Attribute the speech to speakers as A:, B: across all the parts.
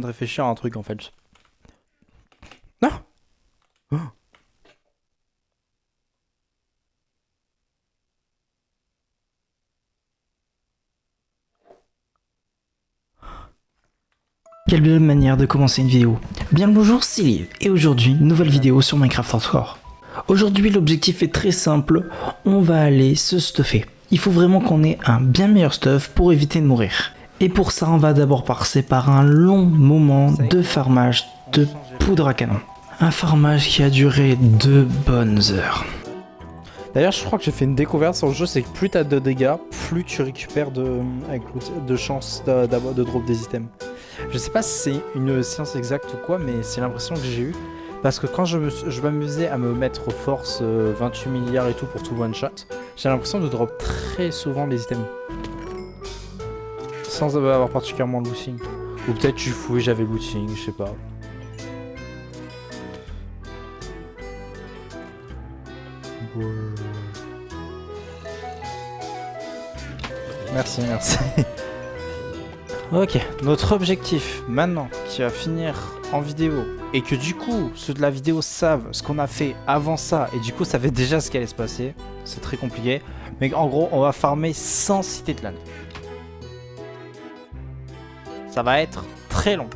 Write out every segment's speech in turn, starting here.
A: de réfléchir à un truc en fait. Non. Oh.
B: Quelle belle manière de commencer une vidéo. Bien le bonjour, c'est Liv, et aujourd'hui, nouvelle vidéo sur Minecraft Hardcore. Aujourd'hui, l'objectif est très simple, on va aller se stuffer. Il faut vraiment qu'on ait un bien meilleur stuff pour éviter de mourir. Et pour ça, on va d'abord passer par un long moment de farmage de poudre à canon. Un farmage qui a duré 2 bonnes heures.
A: D'ailleurs, je crois que j'ai fait une découverte sur le jeu, c'est que plus t'as de dégâts, plus tu récupères de chances de drop des items. Je sais pas si c'est une science exacte ou quoi, mais c'est l'impression que j'ai eu. Parce que quand je m'amusais à me mettre force 28 milliards et tout pour tout one shot, j'ai l'impression de drop très souvent les items. Sans avoir particulièrement looting. Ou peut-être tu fouillais, j'avais looting, je sais pas. Merci, merci. Ok, notre objectif maintenant qui va finir en vidéo et que du coup ceux de la vidéo savent ce qu'on a fait avant ça et du coup savent déjà ce qui allait se passer, c'est très compliqué, mais en gros on va farmer sans cité de LAN. Ça va être très long.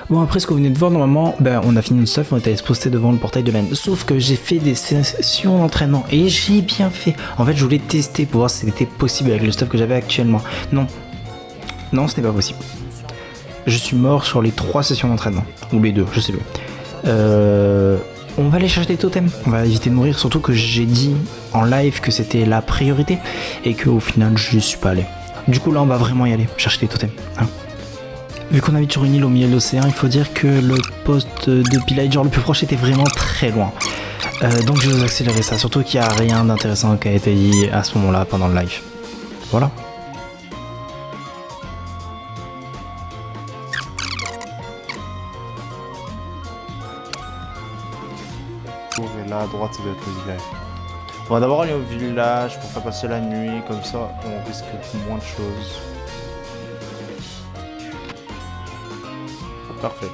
B: Bon, après ce que vous venez de voir, normalement, on a fini notre stuff, on est allé se poster devant le portail de LAN. Sauf que j'ai fait des sessions d'entraînement et j'ai bien fait. En fait, je voulais tester pour voir si c'était possible avec le stuff que j'avais actuellement. Non, non, ce n'est pas possible. Je suis mort sur les 3 sessions d'entraînement. Ou les 2, je sais plus. On va aller chercher des totems. On va éviter de mourir, surtout que j'ai dit en live que c'était la priorité et qu'au final, je suis pas allé. Du coup, là, on va vraiment y aller, chercher des totems. Hein. Vu qu'on habite sur une île au milieu de l'océan, il faut dire que le poste de pillager le plus proche était vraiment très loin. Donc je vais vous accélérer ça, surtout qu'il n'y a rien d'intéressant qui a été dit à ce moment-là pendant le live. Voilà.
C: Et là à droite ça doit être le village. On va d'abord aller au village pour faire passer la nuit, comme ça on risque moins de choses. Parfait.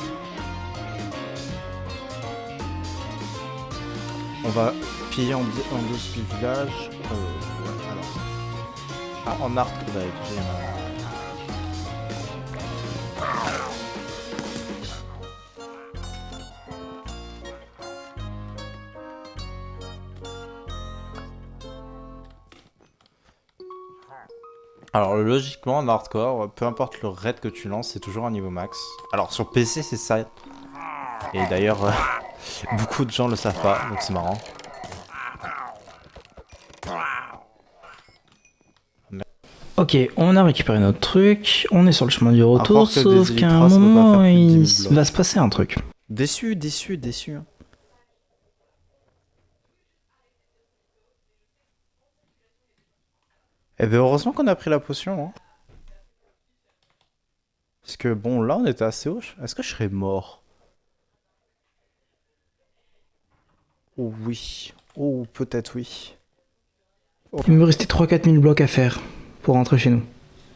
C: On va piller en douce le village. Ouais, alors. Ah, en arc là, alors logiquement en hardcore, peu importe le raid que tu lances, c'est toujours un niveau max. Alors sur PC c'est ça. Et d'ailleurs, beaucoup de gens le savent pas, donc c'est marrant.
B: Ok, on a récupéré notre truc, on est sur le chemin du retour,
C: que
B: sauf
C: des
B: qu'à un
C: Elytra, ça va pas
B: moment,
C: faire plus de
B: il
C: 10 000 blocs.
B: va se passer un truc.
A: Déçu, déçu, déçu. Eh ben heureusement qu'on a pris la potion. Hein. Parce que bon, là on était assez haut. Est-ce que je serais mort? Oh oui. Oh peut-être oui.
B: Il me restait 3-4 000 blocs à faire pour rentrer chez nous.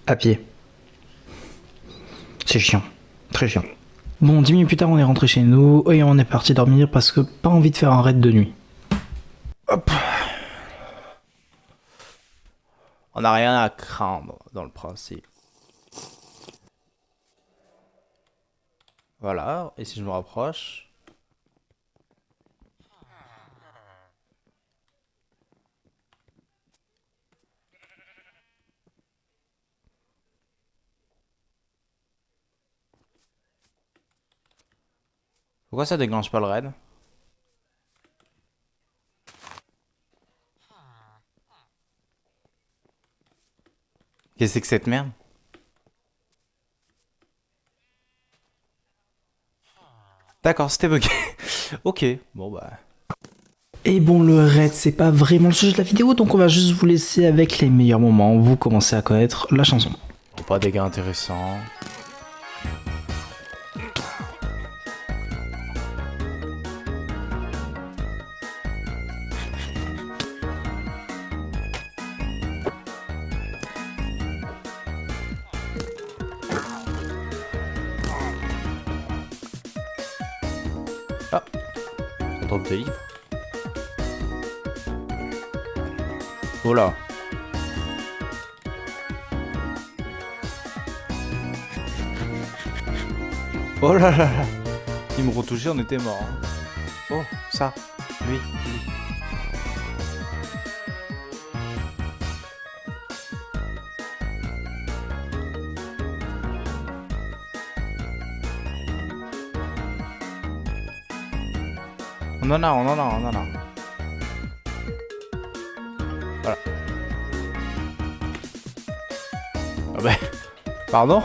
B: À pied. C'est chiant. Très chiant. Bon, 10 minutes plus tard, on est rentré chez nous et on est parti dormir parce que pas envie de faire un raid de nuit.
A: Hop. On n'a rien à craindre dans le principe. Voilà, et si je me rapproche... Pourquoi ça déclenche pas le raid? Qu'est-ce que c'est que cette merde? D'accord, c'était bugué. Ok, bon bah...
B: Et bon, le raid, c'est pas vraiment le sujet de la vidéo, donc on va juste vous laisser avec les meilleurs moments. Vous commencez à connaître la chanson.
A: Pas des gars intéressants.
C: Drop des livres. Oh là. Oh là là là. Il me retouchait, on était mort. Hein. Oh, ça. Lui. On en a. Voilà. Ah bah... Pardon?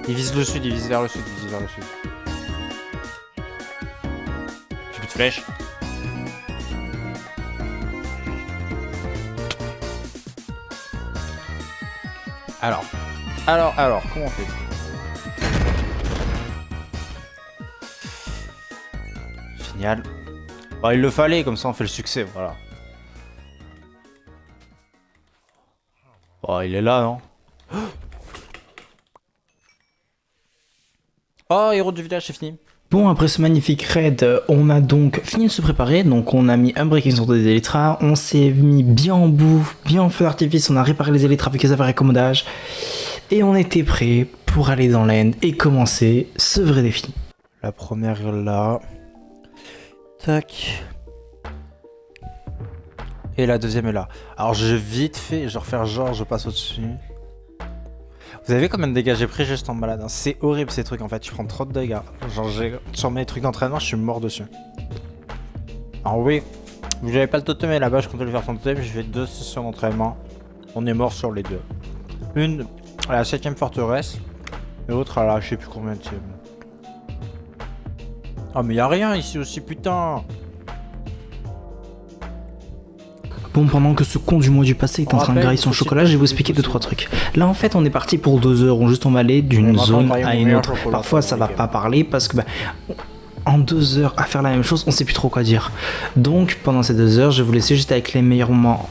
C: Il vise le sud, il vise vers le sud, J'ai plus de flèches. Alors, comment on fait? Génial. Bah, il le fallait, comme ça on fait le succès, voilà. Oh, il est là, non? Oh, héros du village, c'est fini.
B: Bon, après ce magnifique raid, on a donc fini de se préparer. Donc on a mis un breaking sur des élytras, on s'est mis bien en bouffe, bien en feu d'artifice, on a réparé les élytras avec les affaires accommodage. Et on était prêt pour aller dans l'end et commencer ce vrai défi.
C: La première est là. Tac. Et la deuxième est là. Alors je vais vite fait, je vais refaire genre je passe au-dessus. Vous avez vu combien de dégâts j'ai pris juste en balade, hein. C'est horrible ces trucs en fait, tu prends trop de dégâts. Genre sur mes trucs d'entraînement, je suis mort dessus. Alors oui, vous n'avez pas le totem et là-bas je comptais le faire son totem, j'ai fait 2 sessions d'entraînement. On est mort sur les deux. Une à la 7ème forteresse, et l'autre à la je sais plus combien de tiers. Oh mais y'a rien ici aussi, putain.
B: Bon, pendant que ce con du mois du passé est en train de grailler son chocolat, je vais vous expliquer 2-3 trucs. Là en fait on est parti pour 2 heures, on juste on va aller d'une zone à une autre. Parfois ça va pas parler parce que en 2 heures à faire la même chose, on sait plus trop quoi dire. Donc pendant ces 2 heures, je vais vous laisser juste avec les meilleurs moments.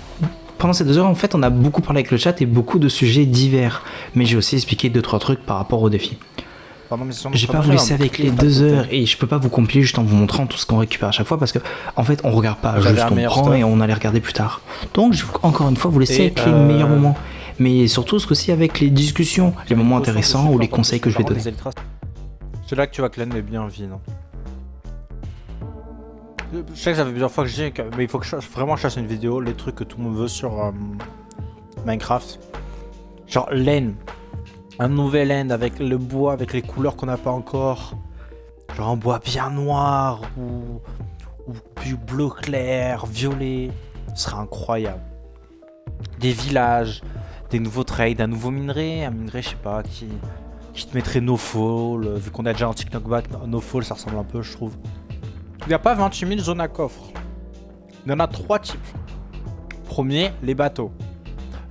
B: Pendant ces 2 heures en fait on a beaucoup parlé avec le chat et beaucoup de sujets divers. Mais j'ai aussi expliqué 2-3 trucs par rapport au défi. Je vais pas vous laisser avec les 2 heures et je peux pas vous compiler juste en vous montrant tout ce qu'on récupère à chaque fois parce que en fait on regarde pas, juste on prend et on allait regarder plus tard. Donc je vais encore une fois vous laisser avec les meilleurs moments, mais surtout ce coup-ci avec les discussions, les moments intéressants ou les conseils que je vais donner.
C: C'est là que tu vas clan mais bien vite. Je sais que ça fait plusieurs fois que je dis mais il faut que je vraiment chasse une vidéo, les trucs que tout le monde veut sur Minecraft. Genre laine. Un nouvel end avec le bois, avec les couleurs qu'on n'a pas encore. Genre un bois bien noir ou du bleu clair, violet. Ce serait incroyable. Des villages, des nouveaux trades, un nouveau minerai. Un minerai, je sais pas, qui te mettrait no-fall. Vu qu'on a déjà un petit knockback, no-fall, ça ressemble un peu, je trouve. Il n'y a pas 28 000 zones à coffre. Il y en a 3 types. Premier, les bateaux.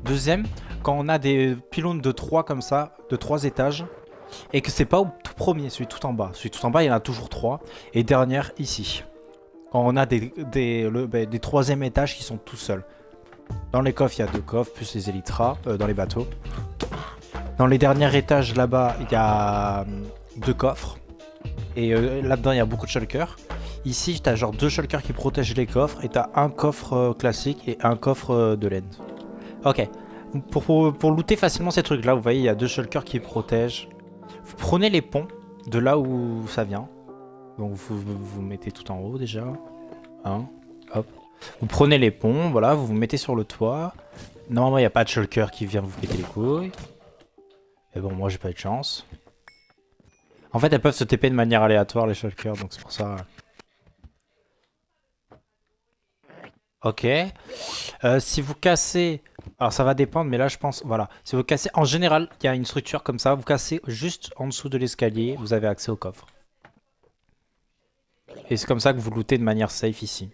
C: Deuxième, quand on a des pylônes de 3 comme ça, de 3 étages, et que c'est pas au tout premier, celui tout en bas. Celui tout en bas, il y en a toujours 3. Et dernière, ici. Quand on a des 3e étages qui sont tout seuls. Dans les coffres, il y a 2 coffres, plus les élytras, dans les bateaux. Dans les derniers étages, là-bas, il y a 2 coffres. Et là-dedans, il y a beaucoup de shulkers. Ici, tu as genre 2 shulkers qui protègent les coffres, et tu as un coffre classique et un coffre de laine. Ok. Pour looter facilement ces trucs là, vous voyez il y a 2 shulkers qui protègent. Vous prenez les ponts de là où ça vient. Donc vous mettez tout en haut déjà. Hop. Vous prenez les ponts, voilà, vous vous mettez sur le toit. Normalement il n'y a pas de shulker qui vient vous péter les couilles. Et bon moi j'ai pas eu de chance. En fait elles peuvent se TP de manière aléatoire les shulkers, donc c'est pour ça. Ok. Si vous cassez... Alors ça va dépendre, mais là je pense... Voilà. Si vous cassez... En général, il y a une structure comme ça. Vous cassez juste en dessous de l'escalier. Vous avez accès au coffre. Et c'est comme ça que vous lootez de manière safe ici.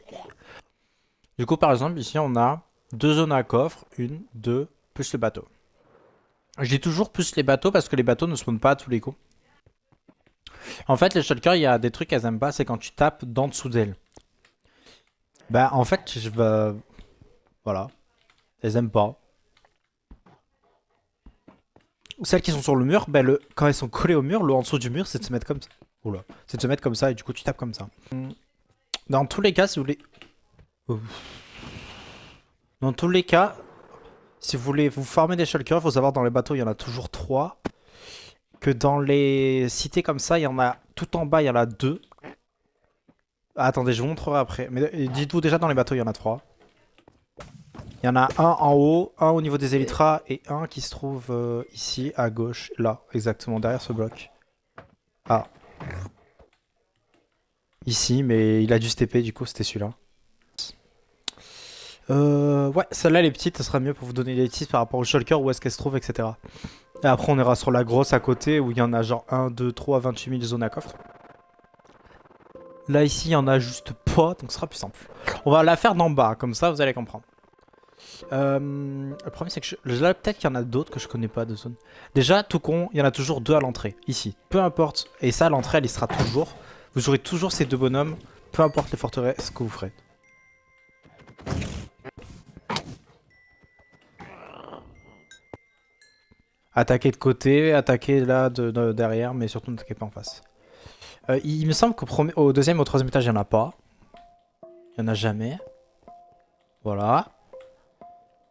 C: Du coup, par exemple, ici on a 2 zones à coffre. 1, 2, plus le bateau. Je dis toujours plus les bateaux parce que les bateaux ne spawnent pas à tous les coups. En fait, les shulkers, il y a des trucs qu'elles aiment pas. C'est quand tu tapes d'en dessous d'elles. Bah en fait je vais... Voilà. Elles aiment pas. Celles qui sont sur le mur, bah, quand elles sont collées au mur, le en dessous du mur c'est de se mettre comme ça. Oula. C'est de se mettre comme ça et du coup tu tapes comme ça. Dans tous les cas, si vous voulez... Dans tous les cas, si vous voulez vous farmer des shulkers, il faut savoir dans les bateaux il y en a toujours 3. Que dans les cités comme ça, il y en a tout en bas, il y en a 2. Ah, attendez, je vous montrerai après. Mais dites-vous déjà dans les bateaux, il y en a 3. Il y en a un en haut, un au niveau des élytras et un qui se trouve ici à gauche, là, exactement derrière ce bloc. Ah. Ici, mais il a dû se TP, du coup c'était celui-là. Ouais, celle-là, les petites, ça sera mieux pour vous donner des tips par rapport au shulker, où est-ce qu'elle se trouve, etc. Et après, on ira sur la grosse à côté, où il y en a genre 1, 2, 3, 28 000 zones à coffre. Là, ici, il y en a juste pas, donc ce sera plus simple. On va la faire d'en bas, comme ça, vous allez comprendre. Le problème, c'est que là, peut-être qu'il y en a d'autres que je connais pas de zones. Déjà, tout con, il y en a toujours 2 à l'entrée, ici. Peu importe, et ça, à l'entrée, elle y sera toujours. Vous aurez toujours ces 2 bonhommes, peu importe les forteresses que vous ferez. Attaquez de côté, attaquez là derrière, mais surtout n'attaquez pas en face. Il me semble qu'au deuxième et au troisième étage, il n'y en a pas. Il n'y en a jamais. Voilà.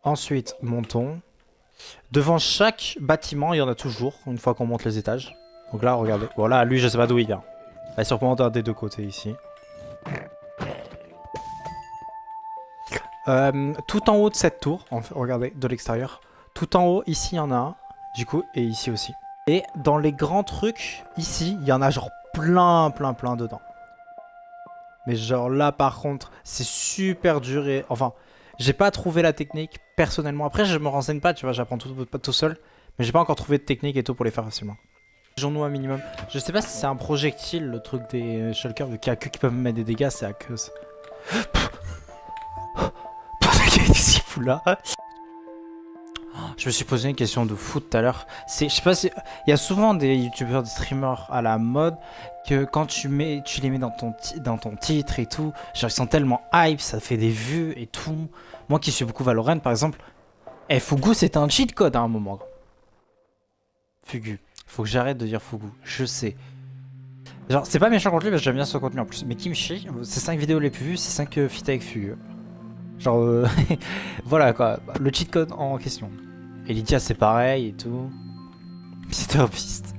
C: Ensuite, montons. Devant chaque bâtiment, il y en a toujours, une fois qu'on monte les étages. Donc là, regardez. Voilà, lui, je sais pas d'où il vient. Il va sûrement d'un des 2 côtés ici. Tout en haut de cette tour, regardez, de l'extérieur. Tout en haut, ici, il y en a un. Du coup, et ici aussi. Et dans les grands trucs, ici, il y en a genre plein dedans. Mais genre là, par contre, c'est super dur et... Enfin, j'ai pas trouvé la technique, personnellement. Après, je me renseigne pas, tu vois, j'apprends tout seul. Mais j'ai pas encore trouvé de technique et tout pour les faire facilement. J'en ai un minimum. Je sais pas si c'est un projectile, le truc des shulkers, vu qu'il y a que qui peuvent me mettre des dégâts, c'est à que... Qu'est-ce qu'il fout là? Je me suis posé une question de fou tout à l'heure. Je sais pas si... Il y a souvent des youtubeurs, des streamers à la mode que quand tu les mets dans ton titre et tout, genre ils sont tellement hype, ça fait des vues et tout. Moi qui suis beaucoup Valorant par exemple, Fugu c'était un cheat code à un moment. Fugu. Faut que j'arrête de dire Fugu, je sais. Genre c'est pas méchant contre lui parce que j'aime bien son contenu en plus. Mais Kimchi, c'est 5 vidéos les plus vues, c'est 5 feats avec Fugu. Genre voilà quoi, le cheat code en question. Et Lydia c'est pareil et tout. MrBeast.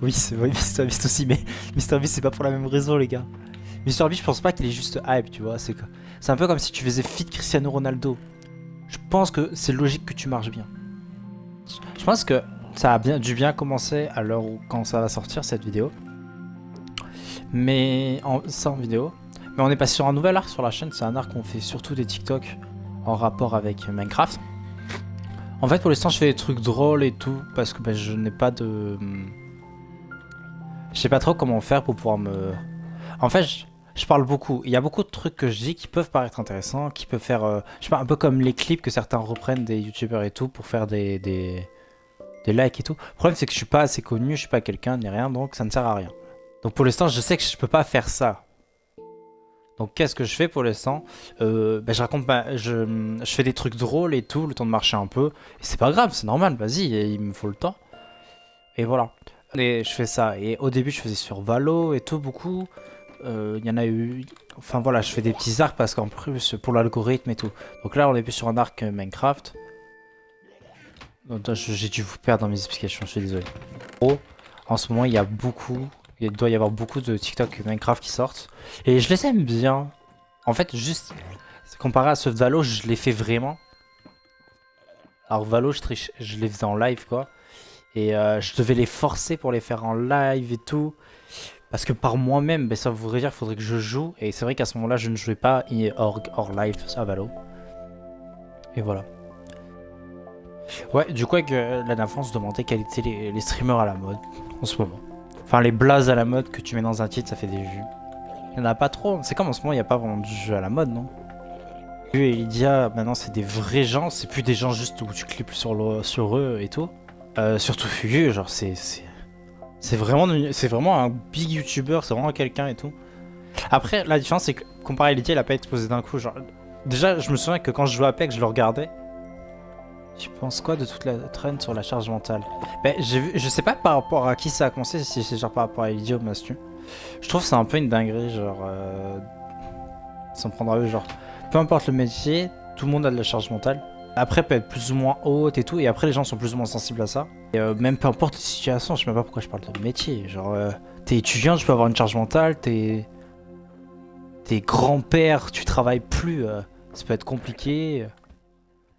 C: Oui, c'est vrai, MrBeast aussi, mais MrBeast c'est pas pour la même raison les gars. MrBeast je pense pas qu'il est juste hype, tu vois. C'est un peu comme si tu faisais fit Cristiano Ronaldo. Je pense que c'est logique que tu marches bien. Je pense que ça a dû bien commencer à l'heure où quand ça va sortir cette vidéo. Mais ça en vidéo. Mais on est passé sur un nouvel art sur la chaîne, c'est un art qu'on fait surtout des TikTok en rapport avec Minecraft. En fait, pour l'instant, je fais des trucs drôles et tout, parce que je n'ai pas de... Je sais pas trop comment faire pour pouvoir me... En fait, je parle beaucoup. Il y a beaucoup de trucs que je dis qui peuvent paraître intéressants, qui peuvent faire... je sais pas, un peu comme les clips que certains reprennent des youtubeurs et tout, pour faire des likes et tout. Le problème, c'est que je suis pas assez connu, je suis pas quelqu'un, ni rien, donc ça ne sert à rien. Donc pour l'instant, je sais que je peux pas faire ça. Donc qu'est-ce que je fais pour l'instant? Je raconte je fais des trucs drôles et tout, le temps de marcher un peu. Et c'est pas grave, c'est normal, vas-y, il me faut le temps. Et voilà. Et je fais ça. Et au début, je faisais sur Valo et tout, beaucoup. Il y en a eu... Enfin voilà, je fais des petits arcs parce qu'en plus, pour l'algorithme et tout. Donc là, on est plus sur un arc Minecraft. J'ai dû vous perdre dans mes explications, je suis désolé. En ce moment, il y a beaucoup... Il doit y avoir beaucoup de TikTok Minecraft qui sortent. Et je les aime bien. En fait, juste comparé à ceux de Valo, je les fais vraiment. Alors Valo, je les faisais en live quoi. Et je devais les forcer pour les faire en live et tout. Parce que par moi-même, ça voudrait dire qu'il faudrait que je joue. Et c'est vrai qu'à ce moment-là, je ne jouais pas hors live à Valo. Et voilà. Ouais, du coup, avec la dernière fois, on se demandait quels étaient les streamers à la mode en ce moment. Enfin, les blazes à la mode que tu mets dans un titre, ça fait des vues. Il n'y en a pas trop. C'est comme en ce moment, il n'y a pas vraiment de jeu à la mode, non? Fugu et Lydia, maintenant, c'est des vrais gens. C'est plus des gens juste où tu clips sur eux et tout. Surtout Fugu, genre, c'est vraiment un big YouTuber. C'est vraiment quelqu'un et tout. Après, la différence, c'est que comparé à Lydia, il a pas explosé d'un coup. Genre, déjà, je me souviens que quand je jouais à Apex, je le regardais. Tu penses quoi de toute la trend sur la charge mentale? Ben, je sais pas par rapport à qui ça a commencé, si c'est genre par rapport à Idiot Mastu. Je trouve que c'est un peu une dinguerie, genre... sans prendre à eux, genre... Peu importe le métier, tout le monde a de la charge mentale. Après, peut être plus ou moins haute et tout, et après les gens sont plus ou moins sensibles à ça. Et même peu importe les situations, je sais même pas pourquoi je parle de métier. Genre, t'es étudiant, tu peux avoir une charge mentale, t'es grand-père, tu travailles plus, ça peut être compliqué.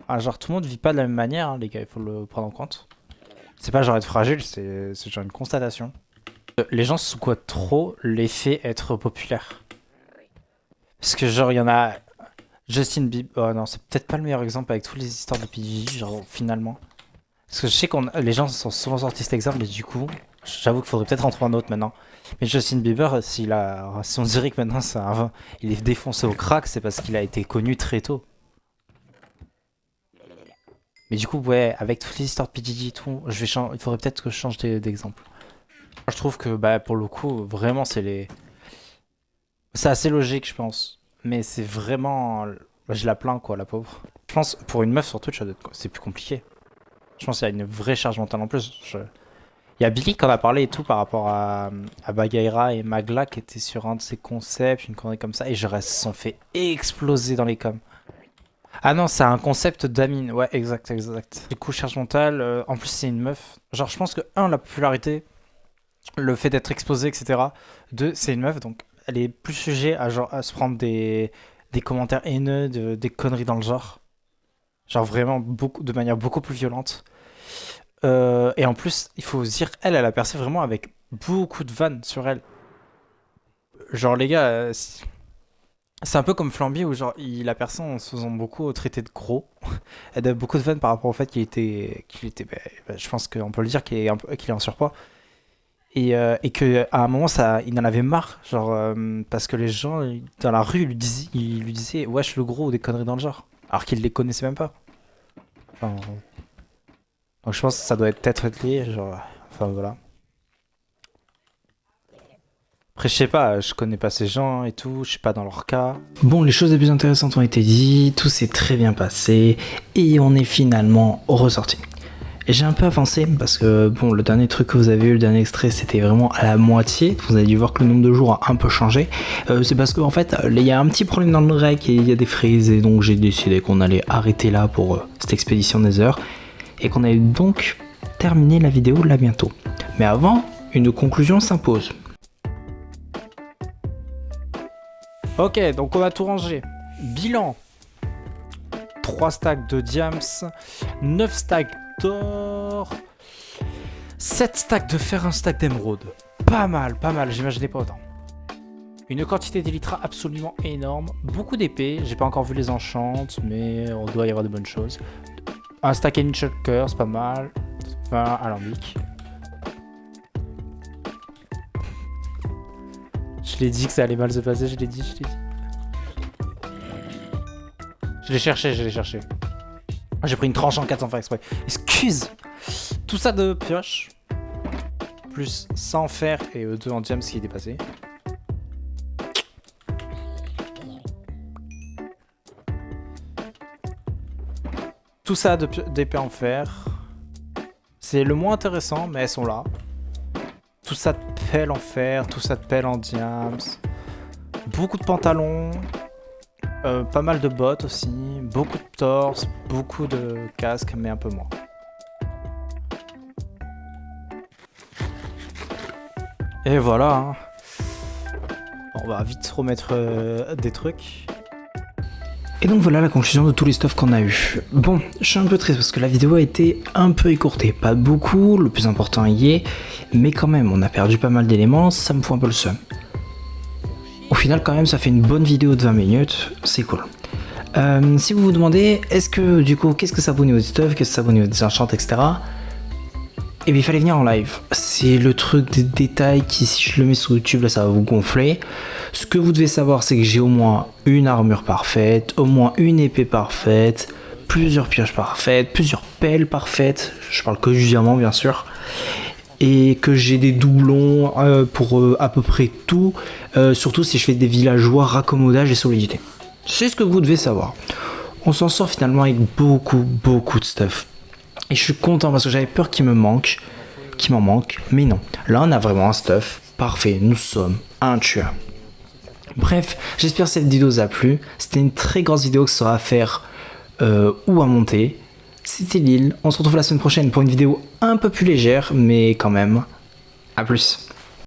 C: Ah, genre tout le monde vit pas de la même manière, hein, les gars, il faut le prendre en compte. C'est pas genre être fragile, c'est genre une constatation. Les gens sous-cotent trop l'effet être populaire. Parce que genre il y en a... Justin Bieber... Oh non, c'est peut-être pas le meilleur exemple avec toutes les histoires de PDG, genre finalement. Parce que je sais que les gens sont souvent sortis cet exemple, mais du coup, j'avoue qu'il faudrait peut-être en trouver un autre maintenant. Mais Justin Bieber, si on dirait que maintenant il est défoncé au crack, c'est parce qu'il a été connu très tôt. Mais du coup, ouais, avec toutes les histoires de PDG et tout, il faudrait peut-être que je change d'exemple. Je trouve que, bah, pour le coup, vraiment, c'est assez logique, je pense. Mais c'est vraiment... Je la plains, quoi, la pauvre. Je pense, pour une meuf sur Twitch, c'est plus compliqué. Je pense qu'il y a une vraie charge mentale en plus. Il y a Billy qui en a parlé et tout par rapport à Bagaira et Magla qui étaient sur un de ses concepts, une connerie comme ça, et genre elles se sont fait exploser dans les coms. Ah non, c'est un concept d'Amine, ouais, exact. Du coup, charge mentale, en plus c'est une meuf. Genre je pense que, la popularité, le fait d'être exposé, etc. 2, c'est une meuf, donc elle est plus sujet à, genre, à se prendre des commentaires haineux, des conneries dans le genre. Genre vraiment de manière beaucoup plus violente. Et en plus, il faut se dire, elle a percé vraiment avec beaucoup de vannes sur elle. Genre les gars, c'est un peu comme Flamby où genre il a percé en se faisant beaucoup traiter de gros. Elle a beaucoup de vannes par rapport au fait qu'il était je pense qu'on peut le dire qu'il est en surpoids. Et qu'à un moment, il en avait marre, genre, parce que les gens dans la rue lui disaient wesh le gros ou des conneries dans le genre. Alors qu'il les connaissait même pas. Enfin, donc je pense que ça doit être lié, genre, enfin voilà. Après je sais pas, je connais pas ces gens et tout, je suis pas dans leur cas.
B: Bon, les choses les plus intéressantes ont été dites, tout s'est très bien passé, et on est finalement ressorti. J'ai un peu avancé parce que bon, le dernier truc que vous avez eu, le dernier extrait, c'était vraiment à la moitié. Vous avez dû voir que le nombre de jours a un peu changé. C'est parce qu'en fait, il y a un petit problème dans le rec et il y a des frises, et donc j'ai décidé qu'on allait arrêter là pour cette expédition des heures et qu'on allait donc terminer la vidéo là bientôt. Mais avant, une conclusion s'impose.
C: Ok, donc on a tout rangé. Bilan: 3 stacks de diams, 9 stacks d'or, 7 stacks de fer, 1 stack d'émeraude. Pas mal, j'imaginais pas autant. Une quantité d'elytra absolument énorme, beaucoup d'épées, j'ai pas encore vu les enchantes, mais on doit y avoir de bonnes choses. Un stack and shulker, c'est pas mal. 20 alambics. Je l'ai dit que ça allait mal se passer, je l'ai dit. Je l'ai cherché. J'ai pris une tranche en 4 sans faire exprès. Excuse. Tout ça de pioche. Plus 100 fer et 2 en diams qui est dépassé. Tout ça d'épée en fer. C'est le moins intéressant, mais elles sont là. Tout ça de pelle en fer, tout ça de pelle en diams. Beaucoup de pantalons. Pas mal de bottes aussi. Beaucoup de torse, beaucoup de casques, mais un peu moins. Et voilà. Hein. On va vite remettre des trucs.
B: Et donc voilà la conclusion de tous les stuffs qu'on a eu. Bon, je suis un peu triste parce que la vidéo a été un peu écourtée. Pas beaucoup, le plus important y est, mais quand même, on a perdu pas mal d'éléments, ça me fout un peu le seum. Au final, quand même, ça fait une bonne vidéo de 20 minutes, c'est cool. Si vous vous demandez, est-ce que, du coup, qu'est-ce que ça vaut au niveau des stuffs, qu'est-ce que ça vaut au niveau des enchants, etc. Et bien il fallait venir en live. C'est le truc des détails qui, si je le mets sur YouTube, là ça va vous gonfler. Ce que vous devez savoir, c'est que j'ai au moins une armure parfaite, au moins une épée parfaite, plusieurs pioches parfaites, plusieurs pelles parfaites. Je parle que du diamant bien sûr. Et que j'ai des doublons pour à peu près tout. Surtout si je fais des villageois, raccommodage et solidité. C'est ce que vous devez savoir. On s'en sort finalement avec beaucoup de stuff. Et je suis content parce que j'avais peur qu'il m'en manque. Mais non. Là, on a vraiment un stuff parfait. Nous sommes un tueur. Bref, j'espère que cette vidéo vous a plu. C'était une très grosse vidéo que ça sera à faire ou à monter. C'était Lille. On se retrouve la semaine prochaine pour une vidéo un peu plus légère, mais quand même. À plus.